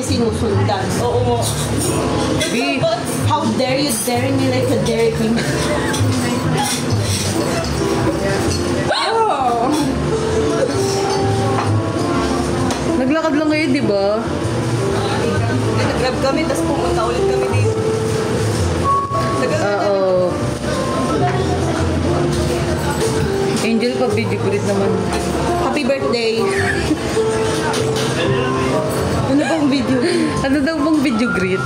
sinusundan. Oo mo. How dare you dare me like a Dairy Queen? Oh. Naglakad lang kayo, di ba? Nag-grab kami, tapos pumunta ulit kami dito. Oo. Angel pa, video greet naman. Happy birthday! Ano bang video? Ano daw bang video greet?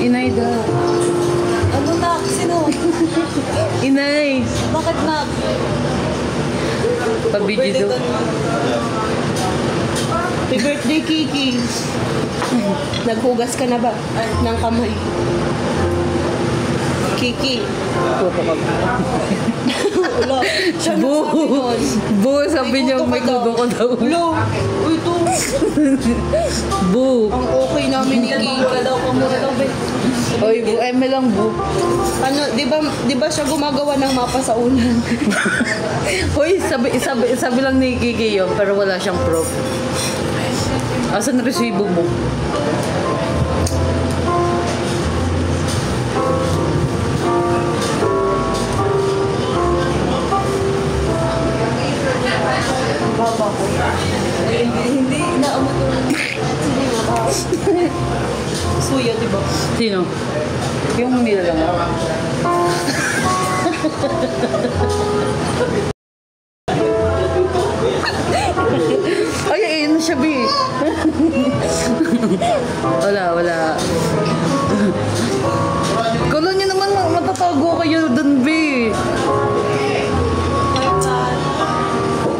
Inay daw. Ano na? Sino? Inay! Bakit na? Pa-video daw. Happy birthday, Kiki! Naghugas ka na ba? Ng kamay. Kiki. Puto ka. Wala. Siya Bu! nagsabi nun. Bu! Sabi niya may kudo ko daw. Wala. Uy, ito. Bu! Ang okay namin ni Kiki. Pamura daw. Oy, Bu! Eme lang, Bu. Ano, di ba siya gumagawa ng mapa sa unan? Hoy, sabi lang ni Kiki yun, pero wala siyang proof. Asan resibo mo? Baba ko. Hindi, inaamot ko. Sige nga ba? Suya, di ba? Sino? Yung nila lang. Ay, ayun na siya, Bi. Wala. Kala niyo naman matatago kayo dun, Bi.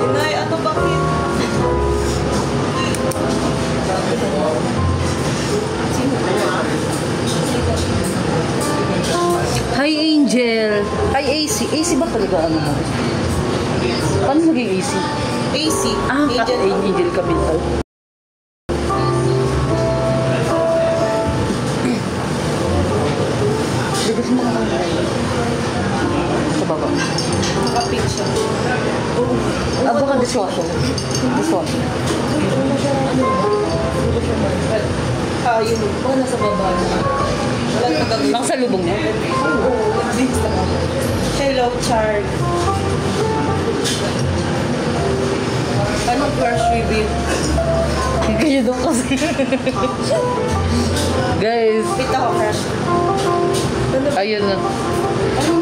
Inay, ano bakit? Hi, Angel. Hi, AC. AC ba talaga ano mo? Paano naging AC? AC. Angel Capital. Bigas mo naman. Sa baba. Nakapit siya. Baka dishwasher. Dishwasher. Yun. Baka nasa baba na. Wala na gagawin. Nang sa lubong mo. Hello, Char. Anong crush review? Kayo doon kasi. Guys. Pita ko crush. Ayun na.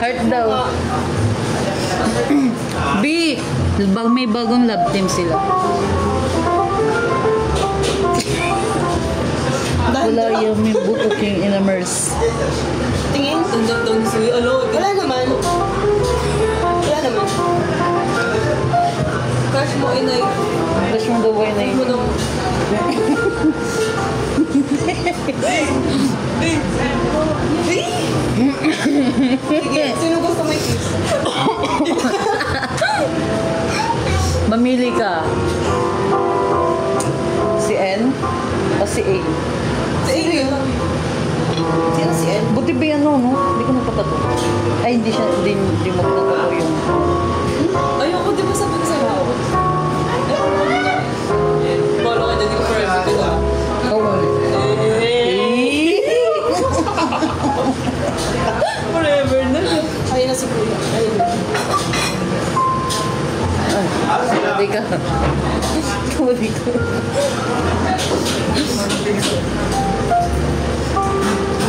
Heart daw. B! May bagong love team sila. Wala yung may buto king in a merce. Tingin? Tundang suyo. Wala naman. Crush mo, inay. Tapos yung gawin na Mo yun. daw. Sige, sino gusto may kiss? Mamili ka. Si N o si A? Sino yun? Sino si Ed? Buti ba yan, no? Hindi ko napatato. Ay, hindi mo napatato yung... Ayoko, di ba sabi ko sa'yo? Bolo ka dyan, di ko forever ka na. Oo. Forever na. Ayun na si Kuya. Ayun na. Kumadi ka. Kumadi ka.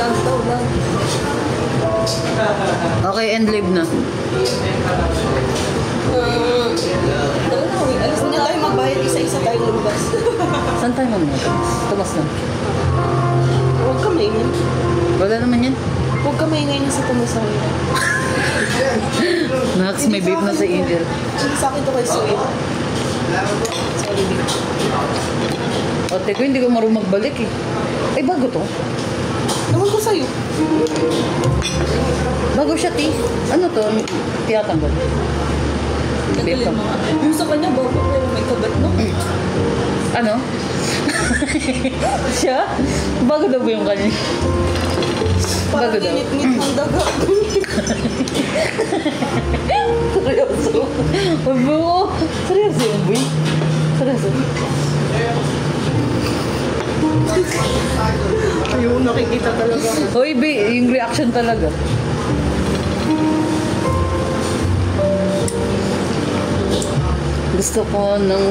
Lang daw, lang. Okay, end live na. Alas na tayo magbayad, isa-isa tayo lumabas. Saan tayo mamaya? Tumas na. Huwag ka maingay. Wala naman yan. Huwag ka maingay na sa tumasay. Max, may babe na sa Angel. Sa akin to kay Suya. Sorry, babe. O, teko, hindi ko marunong magbalik eh. Ay, bago to. Naman ko sa'yo. Bago siya, ti. Ano to? Tiyatanggal. Babe ka. Yung sa kanya, bago pero may kagat, no? Ano? Siya? Bago daw ba yung kanya? Parang Bago daw. init-nit ng daga. Seryoso. Seryoso yung boy. Seryoso. makikita talaga. Hoy, yung reaction talaga. Gusto ko ng...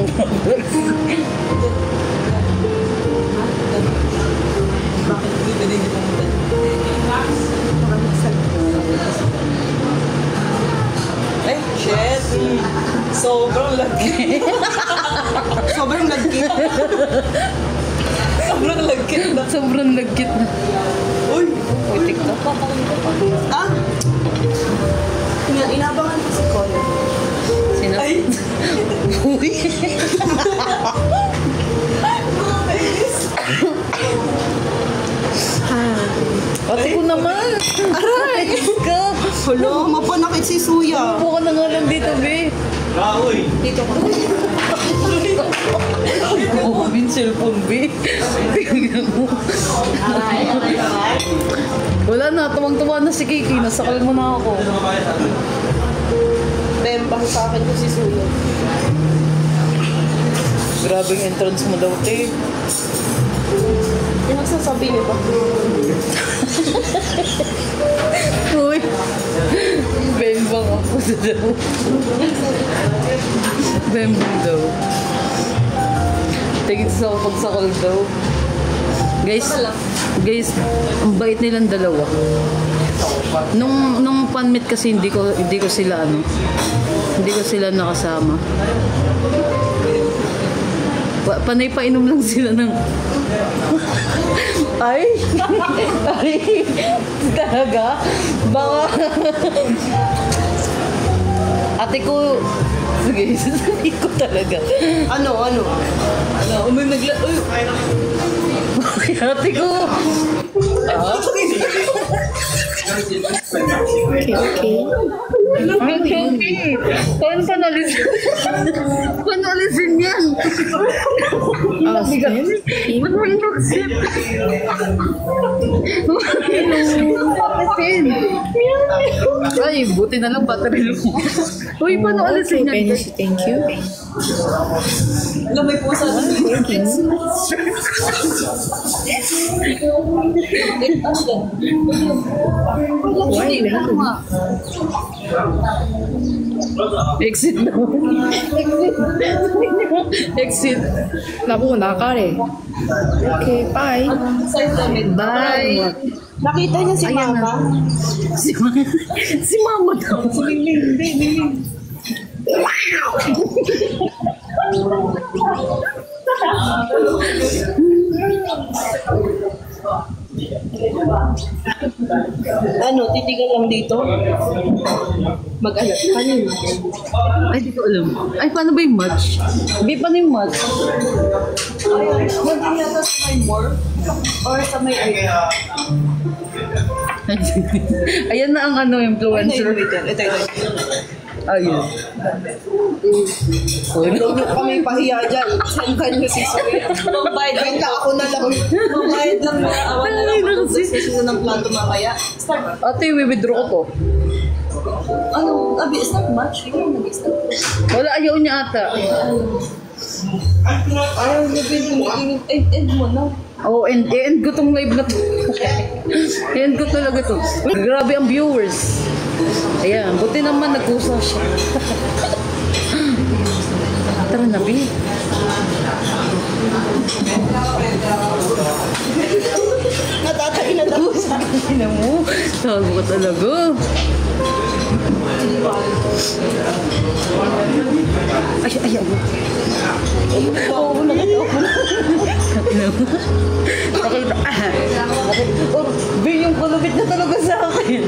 Bakit hindi pwede hindi pumunta? Ay, shit. Sobrang lagkit. Sobrang lagkit. Sobrang lagkit na. Sobrang lagkit na. Uy! Uy, TikTok. Ah! Inabangan ko si Colin. Sino? Ay! Uy! Ate ko naman! Aray! Ka! Hala, mapanakit si Suya. Upo ka na nga lang dito, be. Dito ko. Oo, min cellphone, be. Tingnan mo. Wala na, tuwang-tuwa na si Kiki. Nasakal mo na ako. Bembang sa akin ko si Suya. Grabing entrance mo daw, te. Yung nagsasabi niyo ba? Uy! Bembang ako daw. Bembang daw. Tingin sa pagsakal daw. Guys, ang bait nilang dalawa. Nung pan-meet kasi hindi ko sila hindi ko sila nakasama. Panay painom lang sila ng ay talaga baka ate ko sige sasabihin ko talaga Ano? may nagla ate ko Okay. Paano panalisin yan? Ba't mo inaksit? Ay, buti na lang battery low. Uy, paano alisin yan? Thank you. Alam, may pusa na. Exit na. Exit. Naku, nakare. Okay, bye. Bye. Nakita niya si Ayan Mama. Si Mama daw. Ano, titigan lang dito? Mag-alat. Kanina. Ay, di ko alam. Ay, paano ba yung match? Di, paano yung match? Hindi yata sa may more? Or sa may Ayan na ang influencer. Ito. Ayun. Huwag niyo kami pahiya dyan. Saan ka niyo si Soya? Mambayad lang ako na lang. Mambayad lang na awan na lang. Kasi na ng planto mamaya. Start. Ate, withdraw ko to. Ano? Abi, start match? Ikaw nag-start. Wala, ayaw niya ata. Ayaw niyo end mo na. Oh, and ko tong live na to. End ko talaga to. Grabe ang viewers. Ayan, buti naman nagkusa siya. Tara na, Bi. Natatay na daw. Ina mo, tago ka talaga. Ay, ayaw mo. Oo, nakita ko na. Ina mo. Nakita. Oh, Bi, yung kulubit na talaga sa akin.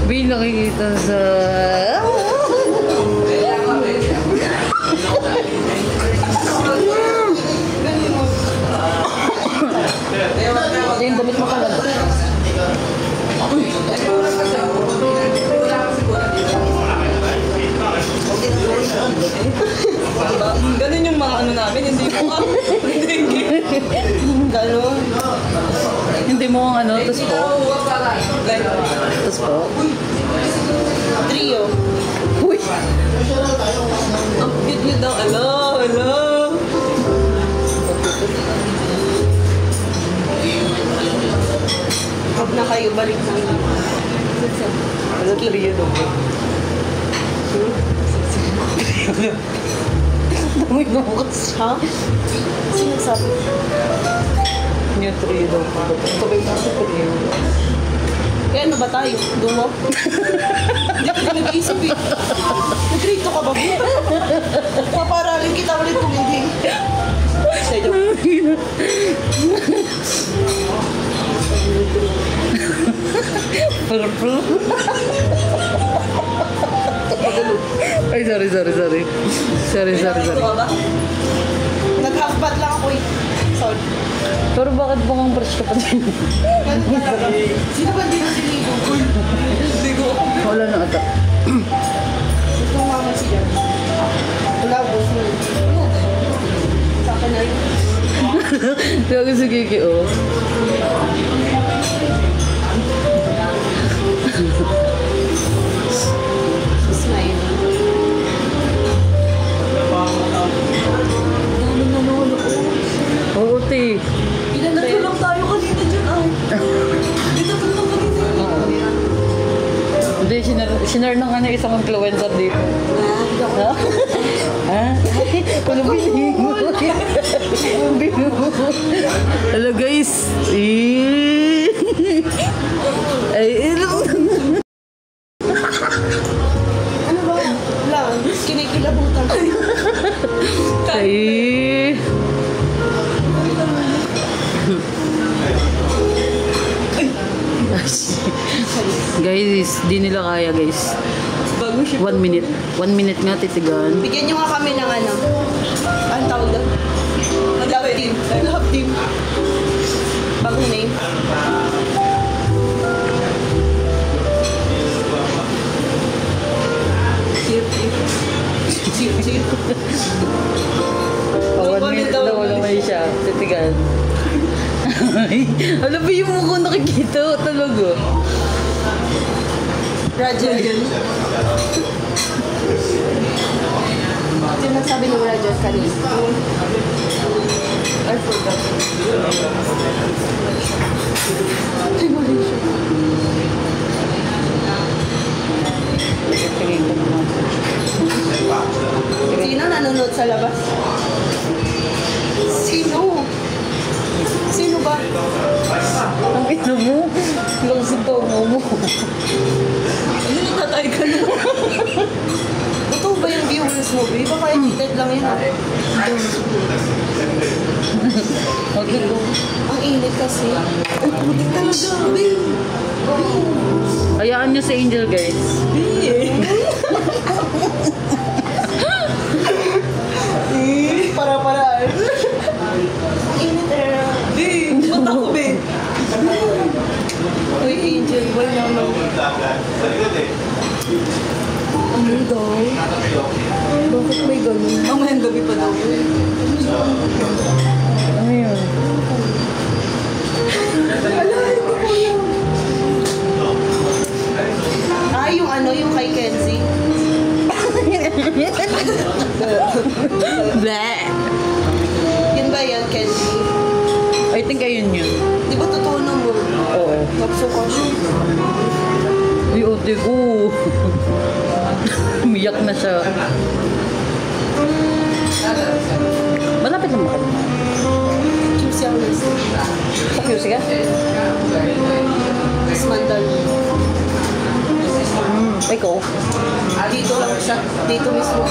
Bi, nakikita sa... Yung damit mo talaga. Ganun yung mga ano namin, hindi mo Ganun. Hindi mo ang tapos po. Tapos po. Trio. Uy! Ang cute niyo daw. Hello. tayo, balik na. Ano trio daw? Dami na bukas. Ha? Sino nagsabi? Yung trio daw. Sabay na sa trio. Kaya ano ba tayo? Dungo? Hindi ko nag-iisip eh. Nag-rito ka ba? Paparalin kita ulit kung hindi. Sa'yo. Purple. Ay, sorry. Sorry. Ito ka ba? Nag-half-bat lang ako eh. Sorry. Pero bakit bukang brush ka pa din? Ganun talaga. Sino ba hindi na siligo? Siligo. Wala na ata. Ito nga mo siya. Wala, boss mo. Sa akin na rin. Kaya si Kiki, oh. Smile. Dami na nolo ko. Oo, te. Ilan na lang tayo kanina dyan ay. Dito pa lang kanina. Hindi, sinare ng ano isang influencer dito. Ha? Ha? Ano bilhin mo? Bilhin mo. Hello guys. Ay, hello. Ano ba? Lang, kinikilabutan. Ay. Guys, di nila kaya guys. Bago siya. 1 minute. 1 minute nga titigan. Bigyan nyo nga kami ng ano. Ang tawag doon? Love team. Love team. Bagong name. Cheer. Oh, 1 minute daw wala may siya. Titigan. Alam mo yung mukha nakikita talaga. Roger. Sino nagsabi ng Roger kanina? I forgot. Ay, mali siya. Tingin ko naman. Sino nanonood sa labas? Sino? Sino ba? Ang ina mo. Lang sa tomo mo. Ano natatay ka na? Ito ba yung viewers mo, babe? Baka edited lang yun. Ang init kasi. Ang putik talaga, babe. Hayaan nyo si Angel guys. Para-paraan. Ang init eh. Babe, ba't ako, babe? Uy, Angel, boy naman. Ano daw? Bakit may ganun? Mamayang gabi pa daw yun. Ano yun? Yung ano, yung kay Kenzie. Bleh. Yun ba yan, Kenzie? I think ayun yun. Di ba totoo naman? Oo. Magsuka siya. Uy, ote ko. Umiyak na siya. Malapit lang ako. QC ang list. Sa QC ka? Mas mandal. Ikaw? Dito lang siya. Dito mismo.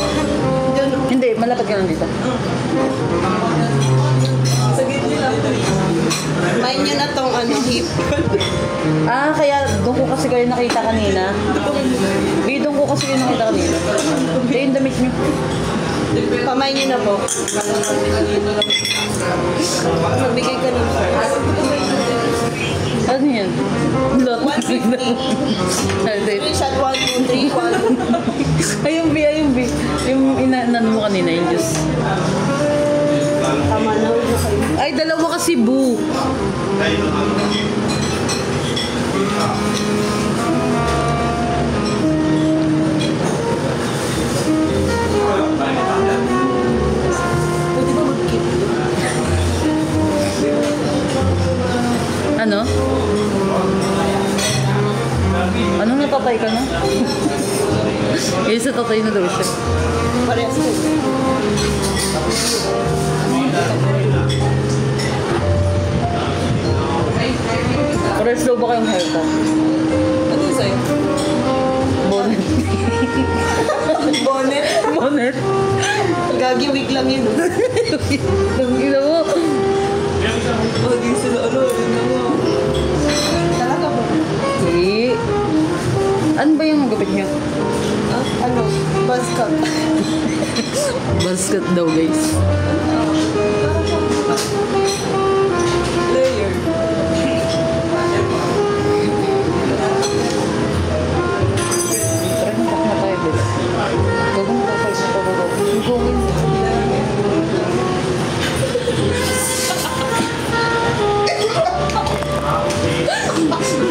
Diyan. Hindi, malapit ka lang dito. Sa gilid lang. Main nyo na tong ano, hip. Ah, kaya doon ko kasi kayo nakita kanina. Doon ko kasi kayo nakita kanina. Kaya yung damit niyo. Pamain nyo na po. Magbigay ka ng Ano yan? Lot. 150. Screenshot 1, 2, 3, 1. Ayun, B. Yung inaanan mo kanina, yung juice. Tama na, huwag na kayo. Ay, dalawa kasi, boo. Pwede ba mag-keep? Ano? Namamatay na daw siya. Parehas ko. Parehas daw ba kayong hair ko? Ano yung sa'yo? Bonnet. Bonnet? Bonnet? Gagi wig lang yun. Ang ina mo. Gagi sila ano. Talaga ba? Eh. Ano ba yung gupit niya? Ah, ano? Buzz cut. Basket daw guys. Layer. Try mo na tayo guys. Gagawin mo tayo sa pagkakot. Gagawin mo.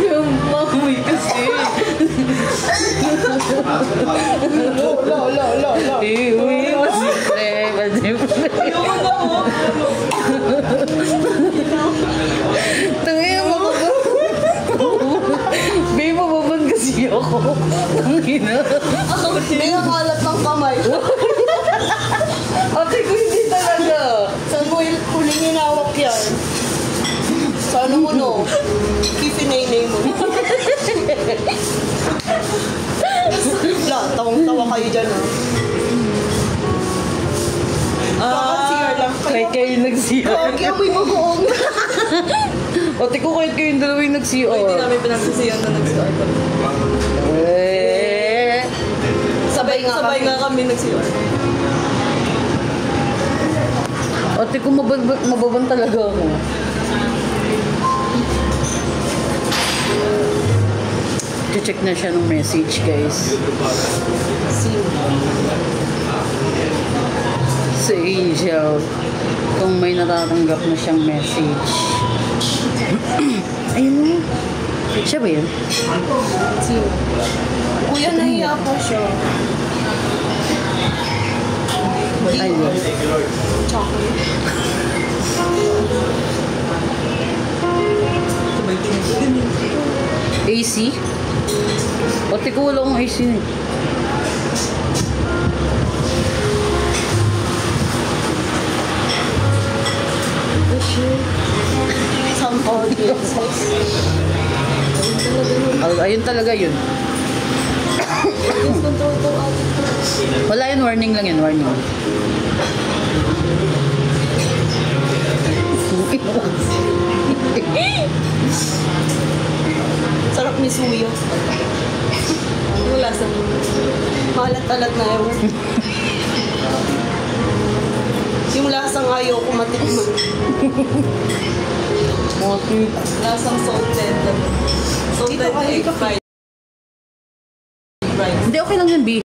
Yung mamoy kasi. Lo. Eh, uy, masipre. Tangina mo ba? Babe, mababan kasi ako. Tangina. May nakalat ng kamay. Ate ko hindi talaga. Saan mo huling hinawak yan? Sa ano mo no? Kifinay mo. Wala, tawang-tawa kayo dyan Bakit CR lang kayo? Kayo nag-CR. Kaya amoy mag-uong. Ate ko kahit kayong dalawang nag-CR. Hindi namin pinagsisiyan na nag-CR kami. Eh. Sabay nga kami nag-CR. Ate ko mababan talaga ako. Check na siya ng message guys. Si Angel. Kung may natatanggap na siyang message. Ayun mo. Siya ba yun? Kuya, nahiya po siya. Ayun. Chocolate. AC? Pati ko wala akong AC na. Some audiences. Ayun talaga yun. Audience control to audience. Wala yun, warning lang yun, warning. Sarap ni Suyo. Wala sa malat-alat na ewan. Yung lasang ayaw ko matikman. Lasang salted. Salted egg fried. Hindi, okay lang yun, B.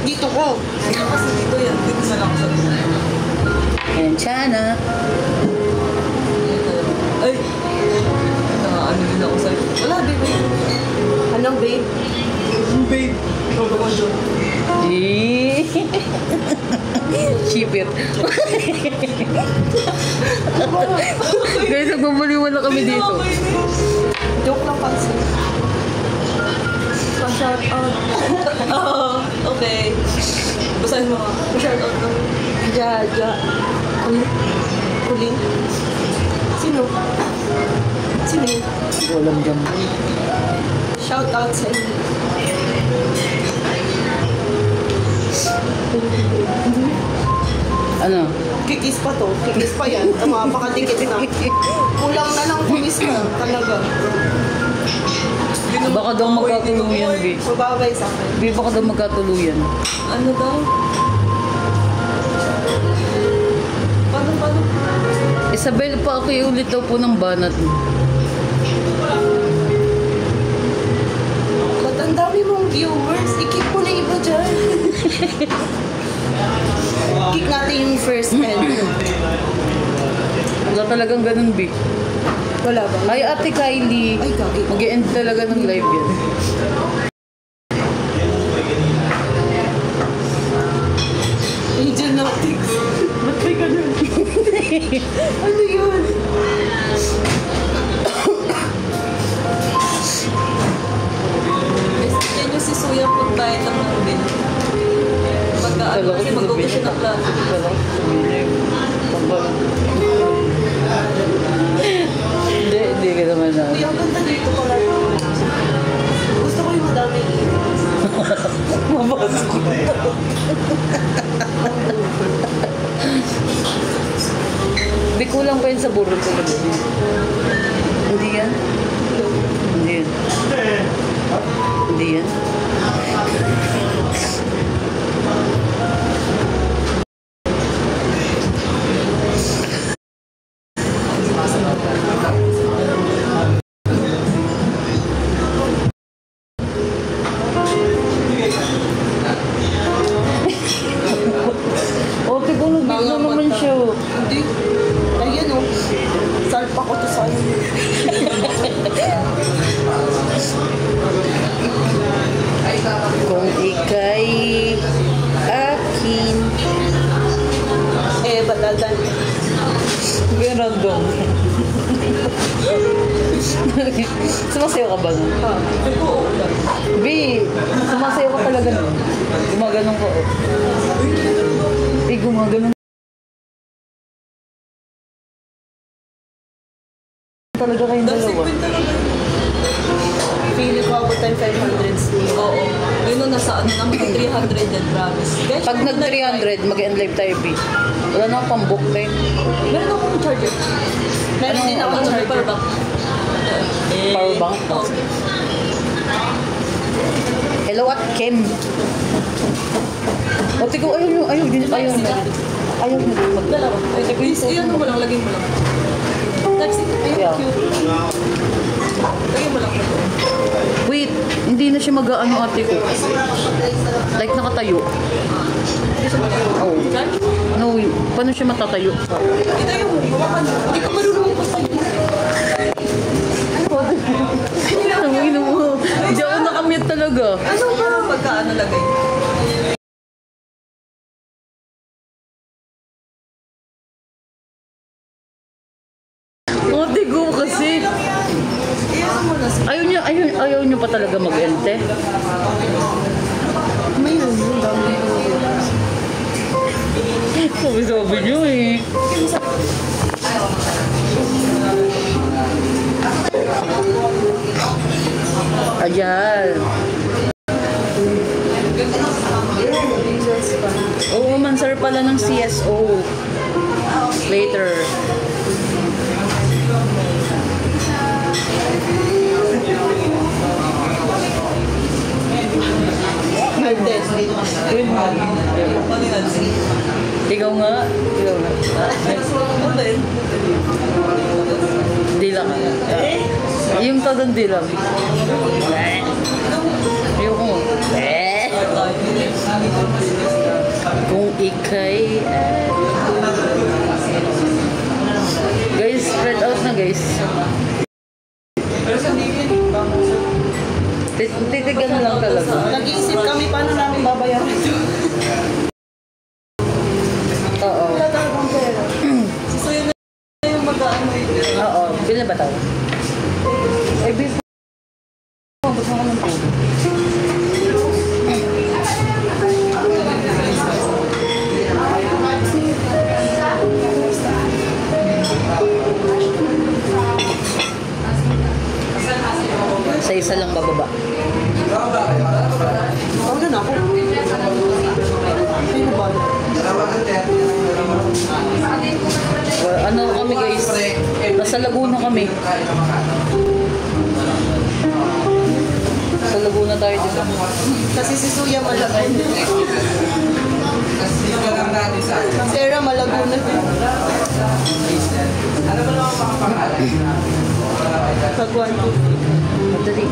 Dito ko. Kasi dito yan. Dito na lang sa Ayan, Chana. Ay! Ano din ako sa'yo? Wala, babe. Anong babe? Babe. Ikaw ko dyan. Eh. Cheap it. Guys, nagbabaliwan na kami dito. Joke lang kasi. Pa-shout out. Okay. Basahin mo. Pa-shout out ng Jaja. Kuling. Sino? Sino yun? Walang dyan. Shout out sa inyo. Ano? Kikis pa to. Kikis pa yan. Mapakadikit na. Kulang na lang kumis ka. Talaga. Baka daw magkatuluyan, B. Mababay sa akin. B, baka daw magkatuluyan. Ano daw? Paano? Isabel, pa ako ulit daw po ng banat. Ba't ang dami mong viewers? I-kick mo na iba dyan. Kick natin yung first end. Wala talagang ganun, B. Wala ba? Ay, Ate Kylie. Ay, gagi. Mag-e-end talaga ng live yan. Angel Nautics. Ba't may ganun? Ano yun? Yan yung si Suya pagbayad ng bill. Kala ko Kasi mag-ugas siya ng plato. Kala ko sabihin hindi ka naman na. Hindi, ang ganda dito pala. Gusto ko yung madami Mabasok ko. Di kulang pa yun sa burol ko na din. Hindi yan? Hindi yan. Hindi yan. O, tigong nabigla naman siya. Hindi. Ayan o. Salpa ko to sa'yo. Kung ika'y akin. Batadan. Meron dong. Sumasayaw ka ba nun? B, sumasayaw ka talaga nun. Gumaganon ko. Gumaganon. Talaga kayong dalawa. Feeling ko abot tayo 500s. Oo. Yun nung nasa ano naman, 300 yan, promise. Guys, Pag nag 300, mag-end-live tayo, B. Wala na akong pang-book, te. meron akong charger. Meron din ako Ano, charger. power bank. Power bank? Oo. Hello at Ken. O, tigo, ayaw nyo. Ayaw nyo. Dalawa. Ay, please, iyan mo lang, lagay mo lang. Taxi. Yeah. Ayun, cute. Lagay mo lang. Wait, hindi na siya mag-ano ate ko. Like nakatayo. Oh. No, paano siya matatayo? Ito yung hawakan. Hindi ko marunong ko sa'yo. Tangin mo. Hindi ako nakamute talaga. Ano ba? Pagkaano lagay? Ate ko kasi. Ayaw niyo pa talaga mag-ente. May yun. Dami ko. Sabi niyo eh. Ayan. Oo, mansar pala ng CSO. Later. Hardest. Ikaw nga. Dila ka. Yung tadang dila. Ayoko mo. Kung ikay... Guys, spread out na guys. Titigan na lang talaga. Nag-iisip kami paano namin babayaran ito. Oo. Wala talagang pera. So yun na yung mag-ano yun. Oo. Bilan ba tayo? Ay, bis. Gusto ko ng tubig. Sa isa lang bababa. Ano na ako? Ay, nabalo. Well, ano kami guys? Nasa Laguna kami. Sa Laguna tayo dito. Kasi si Suya Malaguna. Sarah Malaguna. Pagwan ko. Madali.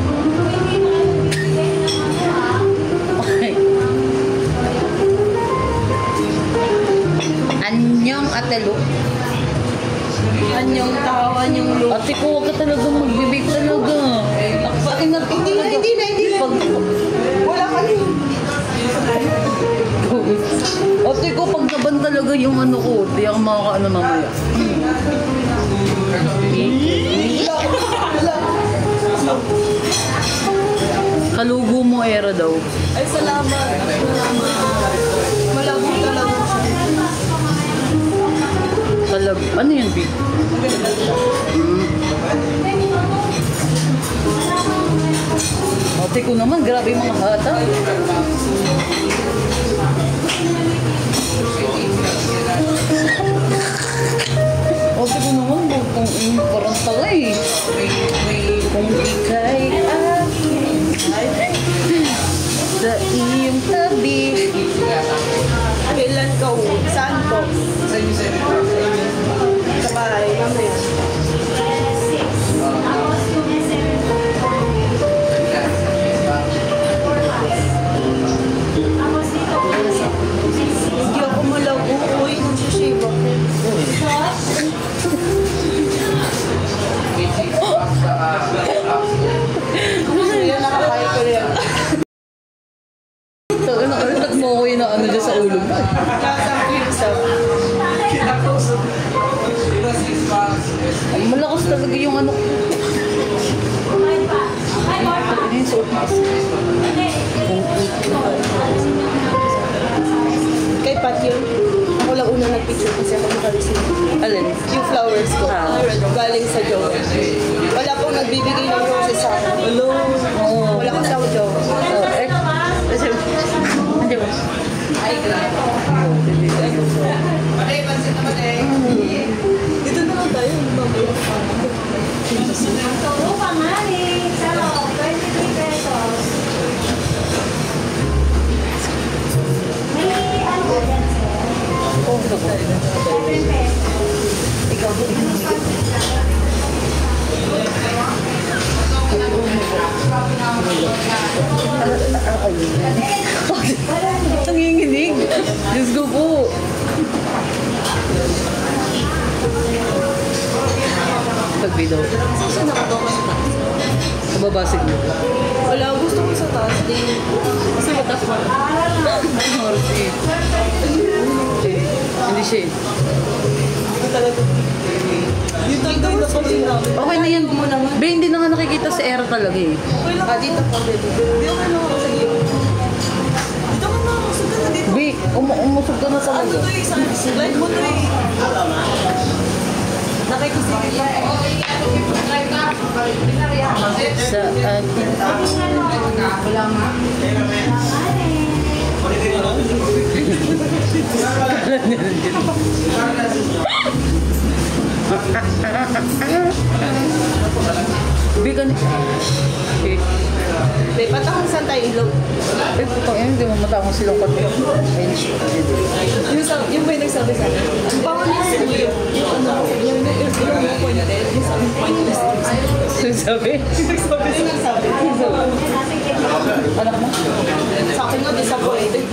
Okay. Anyong atelo. Anyong tao, anyong lo. Ate ko, huwag ka talagang magbibig talaga. Akin na Hindi na. Pag... Wala ka rin. Ate ko, pag naban talaga yung ano ko, di ako makakaano mamaya. Kalugo mo era daw. Ay, salamat. Malabo naman, grabe yung mga hata. Ate ko naman, kung parang tanga eh. Kung ika'y akin sa iyong tabi. Kailan ka uwi? Saan po? Sa bahay, mamaya. Hindi ako malago. Uy, nag-shave ako. Yan, nakakain ko rin. So, ulit mo ako yung ano dyan sa ulo mo. Lasang clips up. Ay, malakas talaga yung ano. Ano yung suot mo? Kay Pat yun. Ako lang una nag-picture kasi ako naka-receive. Alin? Yung flowers ko. Galing sa Joe. Wala pong nagbibigay ng roses sa akin. Hello. Oo. Wala kasi ako Joe. Oh, eh. Kasi, hindi ba? Ay, grabe. Oo, hindi tayo. Dito na lang tayo. Turo pa nga eh. Pero, 23 pesos. May ano yan, sir? Oo, diba? 7 pesos. Ikaw din. Nanginginig. Diyos ko po. Pagbidaw. Saan nakagawa sa taas? Kababasig mo. Wala, gusto ko sa taas. Kasi mataas mo. Ang oras eh. Hindi siya eh. Ito talaga. Yung tayo na po rin namin. Okay na yan. Be, hindi na nga nakikita si Era talaga eh. Okay lang. Dito po, dito. Hindi okay lang ako sa iyo. Dito ka na. Suga na dito. Be, umusog ka na Ano talaga. to eh? Live mo to eh. Nakikisigil lang. Sa atin. Be, ka eh. May patang saan tayo ilog. Eh, putang ina, hindi mo matangos silang pati. Yung ba yung nagsabi sa akin? Ang bango niya sa iyo. Yung ano, yung pointed. Yung sabi pointless. Sabi? Nagsabi. Anak mo? Sa akin nga, disappointed.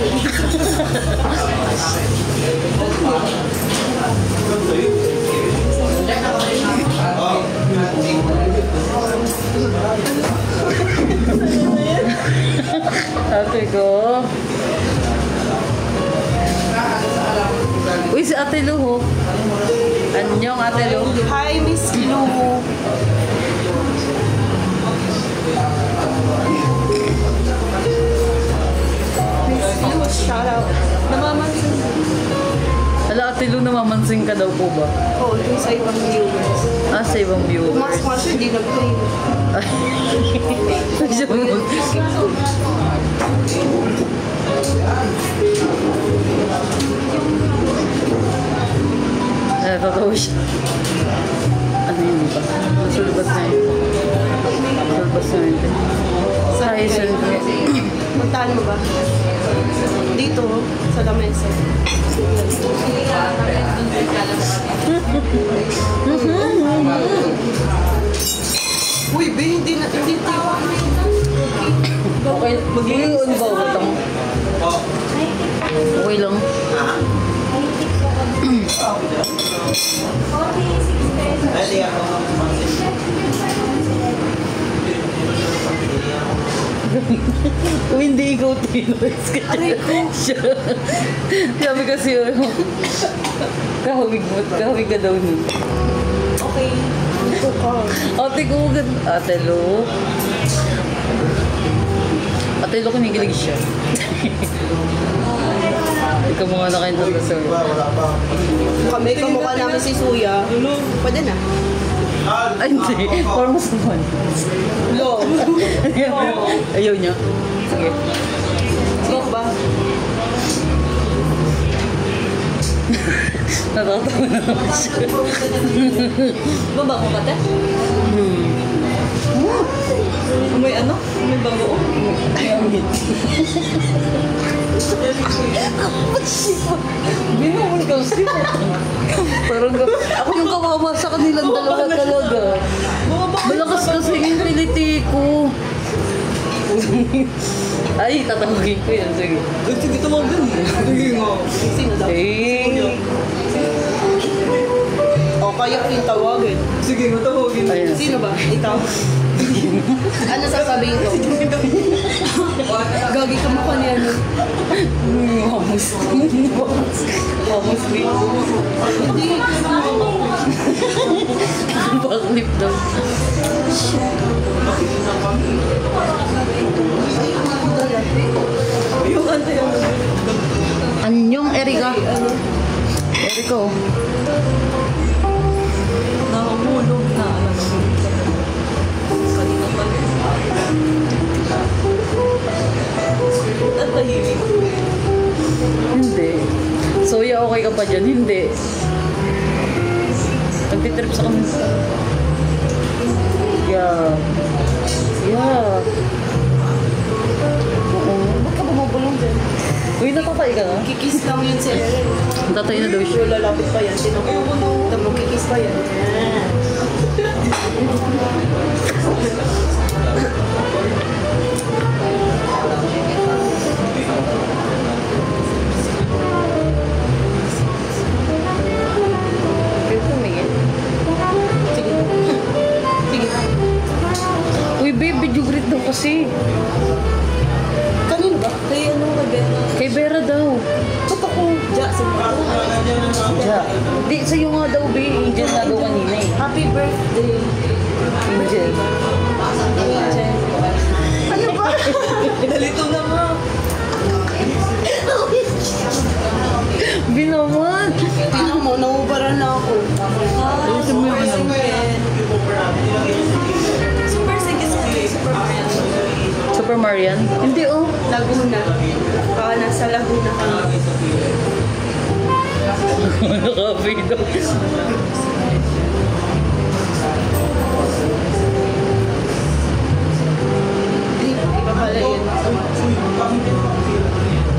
Ate ko. Uy, si Ate Lu ho. Anyong Ate Lu. Hi, Miss Lou. Miss Lou, shout out. Namamansin. Ala, Ate Lu, namamansin ka daw po ba? Oo, dun sa ibang viewers. Ah, sa ibang viewers. Mas hindi nag-play. Ay. Siya mo. Natatawa siya. Ano yun ba? Nasulbas na yun. Nasulbas na yun. Sa Hazel. Puntahan mo ba? Dito, sa lamesa. Uy, be, hindi tayo. Okay, mag-i-on ba utang? Okay lang. 46 pesos. Kung hindi ikaw tinos ka siya. Sabi kasi kahawig ka daw nun. Okay. Ito ka. Ate ko, Ate Lo. Ate Lo, kinikilig siya. Ikaw mo nga nakaintanda sir. Kami, kamukha namin si Suya. Pwede na. Ay, hindi. Parang mas naman. Lo. Ayaw niya. Sige. Sino ba? Natatawa naman siya. Mabango ka, te? May ano? May bango? Ayaw niya. Binawal ka siya. Parang ako yung kawawa sa kanilang dalawa talaga. Malakas kasi yung piniti ko. Ay, tatawagin ko yan. Sige. Sige, tumawagin. Sige nga. Sino daw? Eh. O, kaya ko yung tawagin. Sige, matawagin. Ayun. Sino ba? Ikaw? Ano sasabihin ko? Gagi ka mukha niya. Vamos. Vamos, babe. Hindi. Baklip daw. Yung kanta yung... Anyong Erika. Erika. Nakahulog na. Kanina pa. At tahimik. Hindi. Soya, okay ka pa dyan? Hindi. Nagtitrip sa kami. Yeah. Yeah. Oo. Ba't ka bumabulong dyan? Uy, natatay ka na? Kikis lang yun si Ellen. Natatay na daw siya. Yung lalapit pa yan. Tamo kikis pa yan. Pwede tumingin. Sige. Sige. Uy, babe, video greet daw kasi. Kanino ba? Kay ano nag-gana? Kay Vera daw. Ba't ako? Ja, sa Ja. Di, sa'yo nga daw, babe. Angel nga daw kanina eh. Happy birthday. Angel. Ano ba? Nalito na mo. Binaman. Tingnan mo, naubaran na ako. Ayusin mo yung ano. Super sige sa Super Mario. Super Marian? Hindi, oh. Laguna. Nasa Laguna kami. Naka-fade daw. Iba pala yun.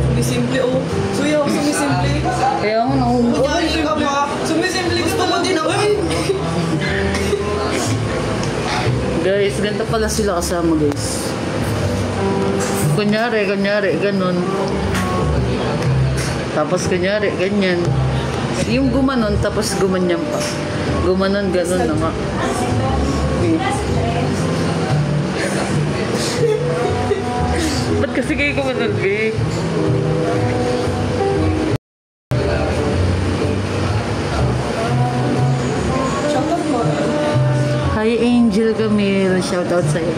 Sumisimple oh. Suya ako sumisimple. Kaya nga, nahulog. Kunyari ka ba? Sumisimple gusto mo din ako. Guys, ganito pala sila kasama, guys. Kunyari, ganun. Tapos kunyari, ganyan. Yung gumanon, tapos gumanyan pa. Gumanon, ganun na nga. Okay. Ba't kasi kayo gumanon, be? Shoutout mo. Hi, Angel Camille. Shoutout sa'yo.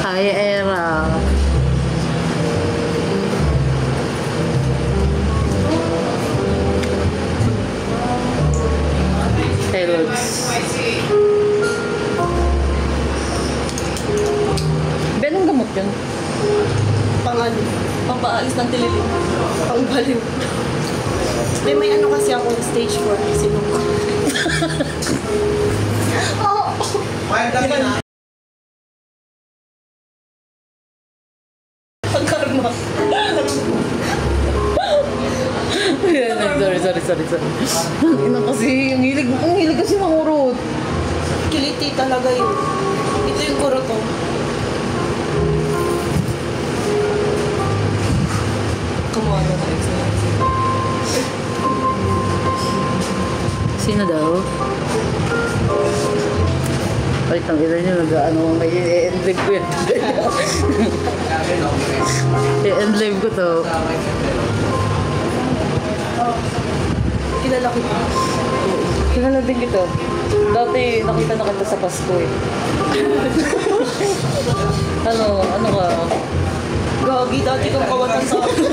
Hi, Era. Hey, Lods. Anong gamot yun? Pang ano? Pampaalis ng tililim. Pangbaliw. May ano kasi ako stage 4. Sinong ko. Pagkarma. Sorry. Ina kasi, ang hilig kasi mangurot. Kiliti talaga yun. Ito yung kurot ko. Kumuha na tayo sa Sino daw? Ay, tangina niyo, may i-end live ko yan. I-end live ko to. kilala ko. Kilala din kita. Dati nakita na kita sa Pasko eh. Ano ka? Gagi, dati kong kawatan sa akin.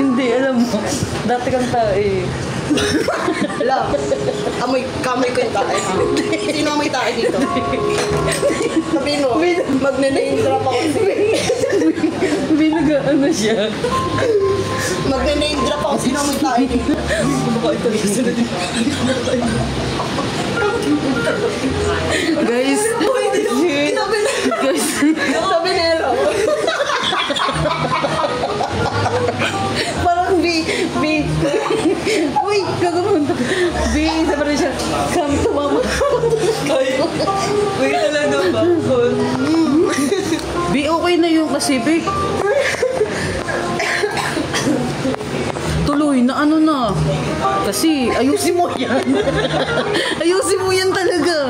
Hindi, alam mo. Dati kang tae. Wala. Kamay ko yung tae. Sino amoy tae dito? Sabihin mo, magne-name drop ako. Binagaan na siya. Magne-name drop ako. Sino amoy tae dito? Guys. Guys. Sabi nero. Parang B. Uy, gagawin. B, sabi rin siya. Come to mama. Uy, talaga ba? B, okay na yung kasi, B. Tuloy na ano na. Kasi ayusin mo yan. Ayusin mo yan talaga.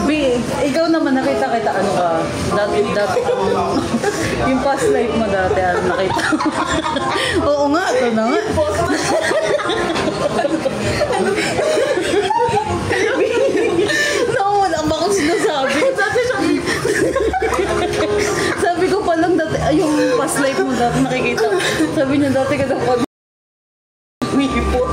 B, ikaw naman nakita kita ano ka. Dati yung past life mo dati ano nakita. Oo nga, ito na nga. Wala ba akong sinasabi? Sabi ko palang dati, yung past life mo dati nakikita. Sabi niya dati ka daw pag umipot.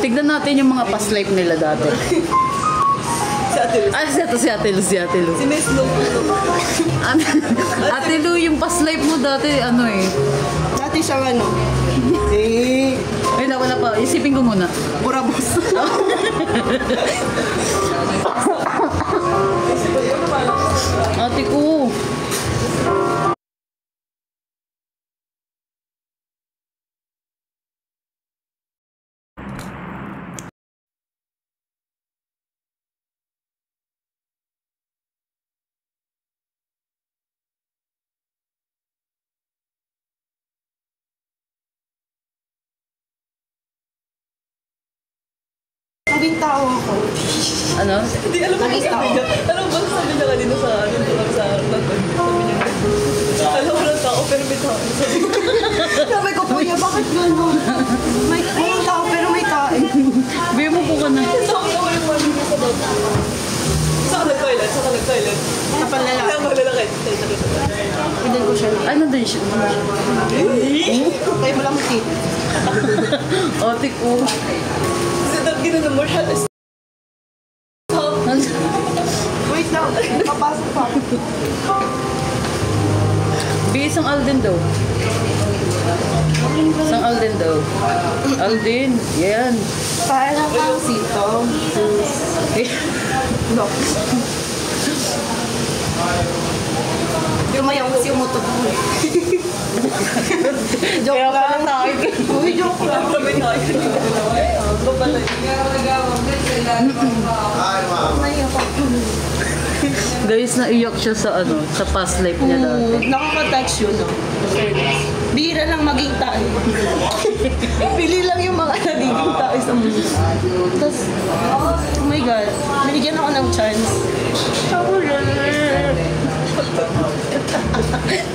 Tignan natin yung mga past life nila dati. Si Ate Lu. Si Miss Lu. Ate Lu, yung past life mo dati, ano eh. Dati siyang ano? Ay, wala pa. Isipin ko muna. Burabos. Ate ko. Naging tao ako. Ano? Hindi, alam mo Naging sabi tao. niya. Alam mo ba sabi niya kanina sa akin, sa laban. Sabi niya, alam mo ng tao, pero may tao. Sabi ko, Sabi ko po niya, bakit gano'n? May tao pero may tae. Bigyan mo po ka na. tao na yung mali niya sa baba. Saka nag-toilet, Sa panlalaki. Kaya maglalaki. Pinan ko siya. Ay, nandun siya. Kaya mo lang makita. Ate ko. Kasi dapat ginawa mo siya. Wait lang, papasok pa. Isang Alden daw. Isang Alden daw. Alden, yan. Parang ang sito. Look. Lumayaw kasi yung motor ko. Joke Kaya pala lang. nakikita. Uy, joke lang. Sabi tayo. Babalay. Naiyak ako. Guys, naiyak siya sa ano, sa past life niya dati. Nakaka-touch yun, no? Bihira lang maging tayo. Pili lang yung mga nagiging tayo sa mundo. Tapos, oh my God, binigyan ako ng chance.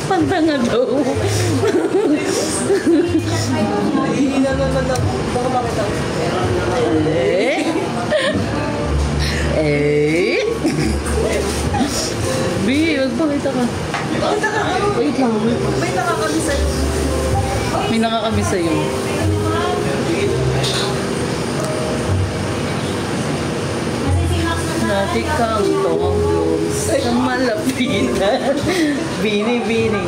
Pantanga daw. Hihina naman ako. Baka makita ko. B, magpakita ka. Wait lang. May nakakami sa'yo. May nakakami sa'yo. Dati kang tumulong sa malapitan. Bini-bini.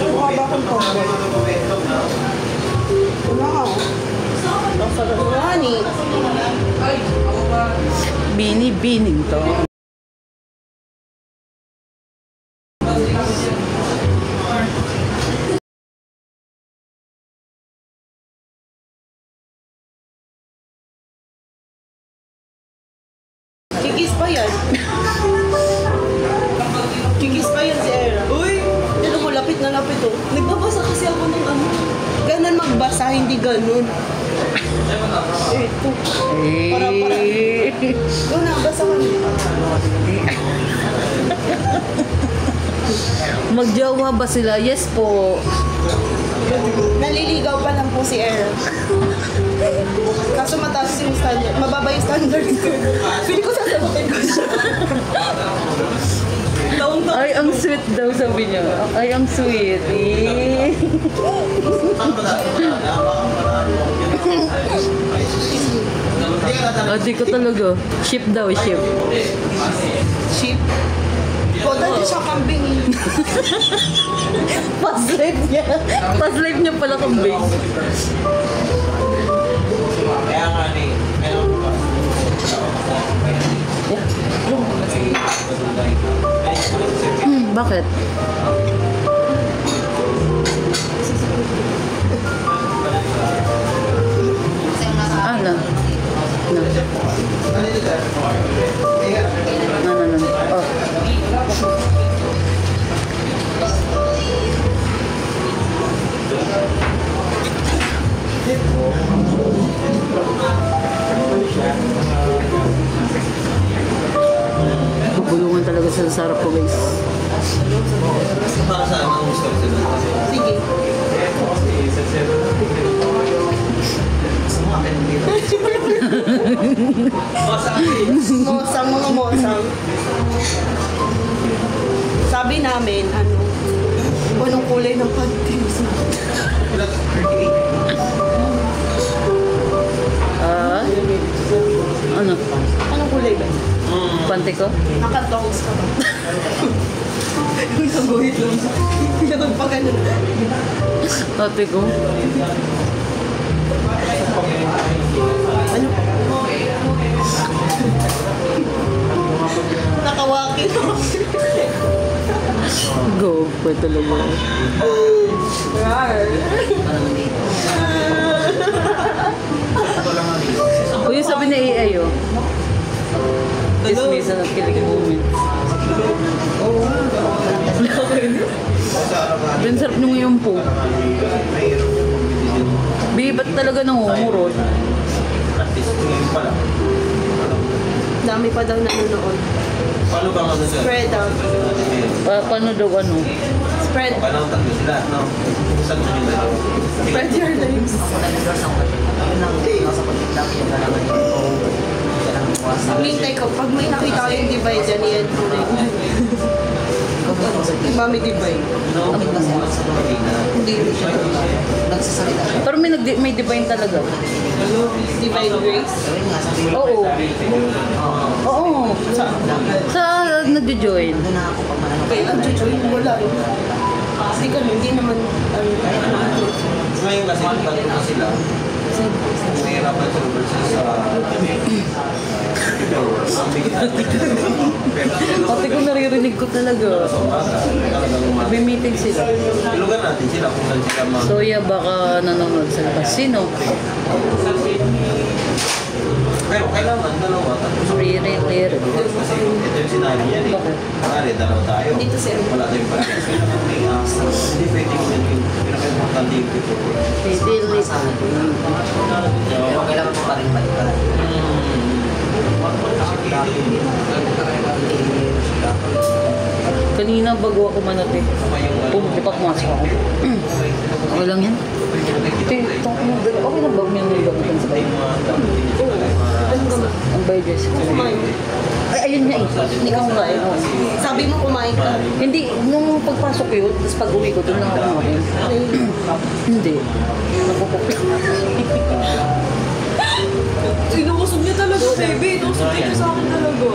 Mukha akong tomboy. Wala ka. Rani. Bini-bining to. Kikis pa yan. Kikis pa yan si Era. Uy! Pero mo, lapit na lapit oh. Nagbabasa kasi ako ng ano. Ganon magbasa, hindi ganon. Ito. Para. Go na, basa ka na. Magjowa ba sila? Yes po. Naliligaw pa lang po si Aaron. Kaso mataas yung standard. Mababa yung standard ko. Pili ko sasagutin ko siya. Taong-taong. Ay, ang sweet daw sabi niya. Ay, ang sweet. Eh. Ate ko talaga. Ship daw, ship. Sheep. O, dati siya kambing. Past life niya. Past life niya pala kambing. Kaya nga ni, meron ko ba? Bakit? Ah, na. Na. Na. Oh. Gugulungan talaga sa sarap ko, guys. Para saan ang gusto sila? Sige. Mosang, mga mosang. Sabi namin, anong kulay ng panties? Ah? Ano? Anong kulay ba? Pante ko? Nakatongs ka ba? Yung naguhit lang. Yung pa ganun. Ate ko? Ano? Nakawaki lang. Go, pa talaga. Uy, sabi na AI, oh. Dismiss at kilig moment. Ben, sarap nyo ngayon po. Bi, ba't talaga nangungurot? At least ngayon pa lang. Dami pa daw nanonood. Paano ba nga sila? Spread out. Paano daw ano? Spread. Paano tatlo sila, no? Saan mo nila? Spread your legs. Mintay ko, pag may nakita ko yung divide dyan, yan po rin. Iba may divide. Hindi rin siya. Pero may divine talaga. Divide grace. Oo. Oo. Sa nag-join. Okay, ang join, wala rin. Kasi kami, hindi naman, Ngayon kasi tatlo na sila. Mahirapan sila versus sa... Ate ko naririnig ko talaga. May meeting sila. Ilugan natin sila kung saan sila mag... Soya baka nanonood sa labas. Sino? Pero kailangan dalawa. Re-re-re. Kasi ito yung sinabi niya eh. Bakit? Pare, dalawa tayo. Dito sir. Wala tayong parehas. Kailangan may hindi pwede ko yung pinaka-importante yung people. Re-re-re. Pero kailangan mo pa rin balikan. Kanina bago ako manate. Pumunta pumasok ako. Okay lang yan? Ito okay na ba may gamitin sa bayo? Ang bayo dyan. Ay, ayun nga eh. Hindi ka kumain. sabi mo kumain ka. Hindi, nung pagpasok yun, tapos pag uwi ko, doon lang ako kumain. Hindi. Nakupok. Inuusog niya talaga, baby. Inuusog niya sa akin talaga.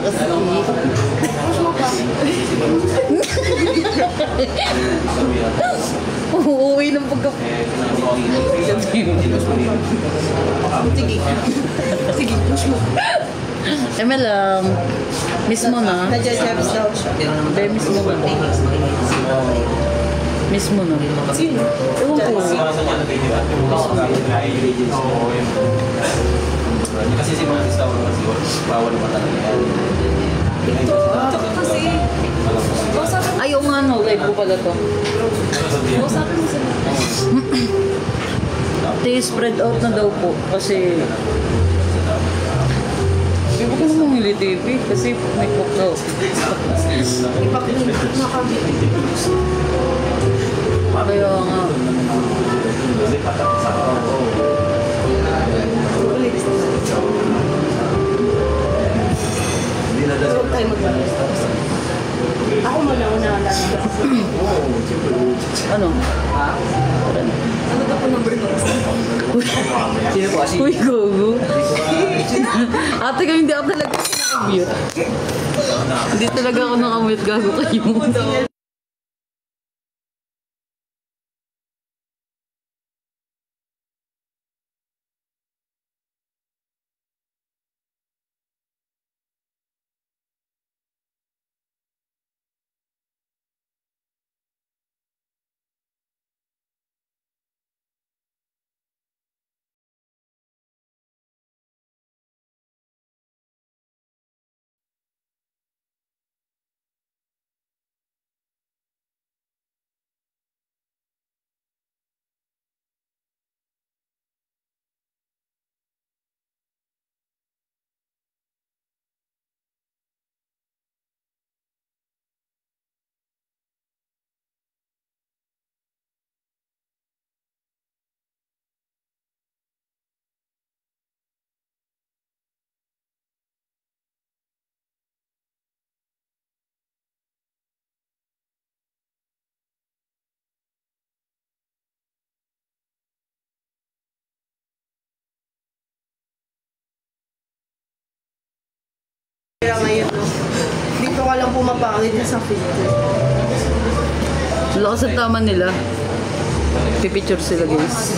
Kasi, uuwi ng pagka... Sige. Sige, push mo. Eme lang. Miss mo na. Nadya-jabs daw siya. Be, miss mo na. Miss mo na. Sino? Ewan ko. Kasi si mga tao kasi bawal naman talaga yan. Tsaka kasi, kausapin Ayaw nga no, live ko pala to. mo sila. Spread out na daw po kasi hindi ko namang hili TV kasi may cook daw. Ipaklin na kami. Kaya nga. Kasi patak sa ako. Hindi na dahil. Huwag tayo mag-alas. Ako muna-una lang. Ano? Ano ka po number mo? Sino po kasi? Uy, gogo. Ate ka, hindi ako talaga nakamute. Hindi talaga ako nakamute, gago kayo. Kaya ngayon, no? Dito ka lang pumapangit sa filter. Lakas ang tama nila. Pipicture sila, guys.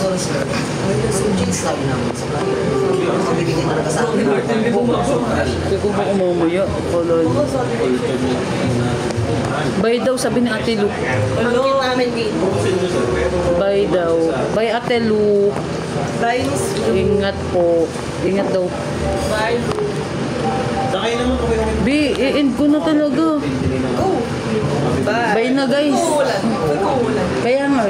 Kaya kung baka mamaya, kolon. Bye daw, sabi ni Ate Lu. Pagkit namin dito. Bye daw. Bye, Ate Lu. Bye, Miss. Ingat po. Ingat daw. Bye. Sakay naman kami yung Bi, i-end ko na talaga. Go. Bye. Bye na, guys. Uulan. Uulan. Kaya nga.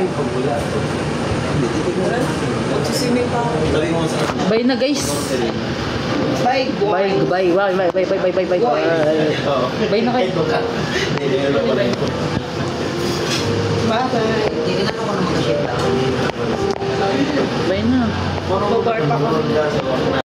Magsisiming pa ako. sabi mo sa Bye na, guys. Bye. Bye, bye, bye, bye, bye, bye, bye, bye, bye, bye. Bye na kayo. Bye. Bye na. Babar pa kami.